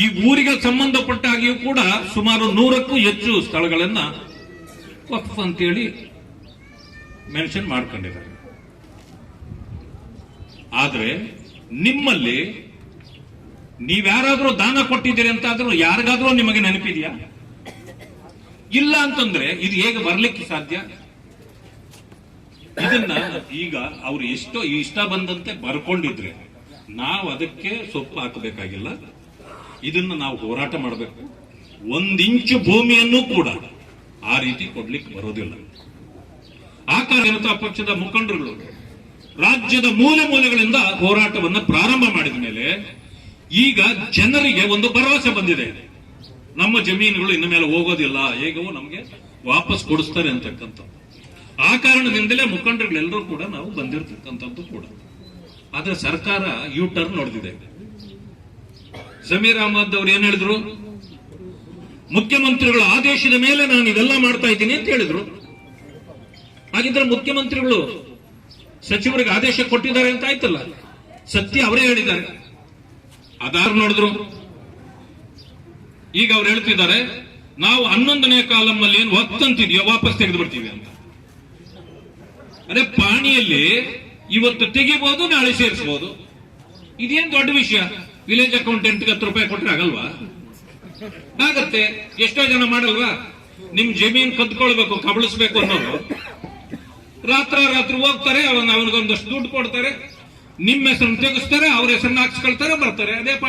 ಈ ಊರಿಗೆ ಸಂಬಂಧಪಟ್ಟ ಹಾಗೆಯೂ ಕೂಡ ಸುಮಾರು 100ಕ್ಕೂ ಹೆಚ್ಚು ಸ್ಥಳಗಳನ್ನ ವಕ್ಫ್ ಅಂತೇಳಿ ಮೆನ್ಷನ್ ಮಾಡ್ಕೊಂಡಿದ್ದಾರೆ. ಆದ್ರೆ ನಿಮ್ಮಲ್ಲಿ ನೀವ್ಯಾರಾದ್ರೂ ದಾನ ಕೊಟ್ಟಿದ್ದೀರಿ ಅಂತ ಆದ್ರೂ ಯಾರಿಗಾದ್ರೂ ನಿಮಗೆ ನೆನಪಿದೆಯಾ? ಇಲ್ಲ ಅಂತಂದ್ರೆ ಇದು ಹೇಗೆ ಬರ್ಲಿಕ್ಕೆ ಸಾಧ್ಯ? ಇದನ್ನ ಈಗ ಅವ್ರು ಎಷ್ಟೋ ಇಷ್ಟ ಬಂದಂತೆ ಬರ್ಕೊಂಡಿದ್ರೆ ನಾವು ಅದಕ್ಕೆ ಸೊಪ್ಪು ಹಾಕಬೇಕಾಗಿಲ್ಲ. ಇದನ್ನ ನಾವು ಹೋರಾಟ ಮಾಡಬೇಕು. 1 ಇಂಚು ಭೂಮಿಯನ್ನು ಕೂಡ ಆ ರೀತಿ ಕೊಡ್ಲಿಕ್ಕೆ ಬರೋದಿಲ್ಲ. ಆಕಾರ ಜನತಾ ಪಕ್ಷದ ಮುಖಂಡರುಗಳು ರಾಜ್ಯದ ಮೂಲೆ ಮೂಲೆಗಳಿಂದ ಹೋರಾಟವನ್ನು ಪ್ರಾರಂಭ ಮಾಡಿದ ಮೇಲೆ ಈಗ ಜನರಿಗೆ ಒಂದು ಭರವಸೆ ಬಂದಿದೆ, ನಮ್ಮ ಜಮೀನುಗಳು ಇನ್ನು ಮೇಲೆ ಹೋಗೋದಿಲ್ಲ, ಹೇಗೋ ನಮಗೆ ವಾಪಸ್ ಕೊಡಿಸ್ತಾರೆ ಅಂತಕ್ಕಂಥ. ಆ ಕಾರಣದಿಂದಲೇ ಮುಖಂಡರುಗಳೆಲ್ಲರೂ ಕೂಡ ನಾವು ಬಂದಿರತಕ್ಕಂಥದ್ದು ಕೂಡ. ಆದ್ರೆ ಸರ್ಕಾರ ಯೂ ಟರ್ನ್ ನೋಡಿದೆ. ಜಮೀರ್ ಅಹಮದ್ ಅವರು ಏನ್ ಹೇಳಿದ್ರು? ಮುಖ್ಯಮಂತ್ರಿಗಳ ಆದೇಶದ ಮೇಲೆ ನಾನು ಇದೆಲ್ಲ ಮಾಡ್ತಾ ಇದ್ದೀನಿ ಅಂತ ಹೇಳಿದ್ರು. ಹಾಗಿದ್ರೆ ಮುಖ್ಯಮಂತ್ರಿಗಳು ಸಚಿವರಿಗೆ ಆದೇಶ ಕೊಟ್ಟಿದ್ದಾರೆ ಅಂತ ಆಯ್ತಲ್ಲ, ಸತ್ಯ ಅವರೇ ಹೇಳಿದ್ದಾರೆ. ಅದಾರು ನೋಡಿದ್ರು. ಈಗ ಅವ್ರು ಹೇಳ್ತಿದ್ದಾರೆ ನಾವು 11ನೇ ಕಾಲಂನಲ್ಲಿ ಏನು ಒತ್ತಂತಿದೆಯೋ ವಾಪಸ್ ತೆಗೆದು ಬಿಡ್ತೀವಿ ಅಂತ. ಅದೇ ಪಾಣಿಯಲ್ಲಿ ಇವತ್ತು ತೆಗಿಬಹುದು, ನಾಳೆ ಸೇರಿಸಬಹುದು. ಇದೇನ್ ದೊಡ್ಡ ವಿಷಯ? ವಿಲೇಜ್ ಅಕೌಂಟೆಂಟ್ಗೆ 10 ರೂಪಾಯಿ ಕೊಟ್ರೆ ಆಗಲ್ವಾ? ಆಗತ್ತೆ. ಎಷ್ಟೋ ಜನ ಮಾಡಲ್ವಾ? ನಿಮ್ ಜಮೀನ್ ಕದ್ಕೊಳ್ಬೇಕು, ಕಬಳಿಸ್ಬೇಕು ಅನ್ನೋದು ರಾತ್ರಿ ಹೋಗ್ತಾರೆ, ಅವನಿಗೊಂದಷ್ಟು ದುಡ್ಡು ಕೊಡ್ತಾರೆ, ನಿಮ್ಮ ಹೆಸರನ್ನು ತೆಗೆಸ್ತಾರೆ, ಅವ್ರ ಹೆಸರನ್ನ ಹಾಕ್ಸ್ಕೊಳ್ತಾರೆ, ಬರ್ತಾರೆ. ಅದೇ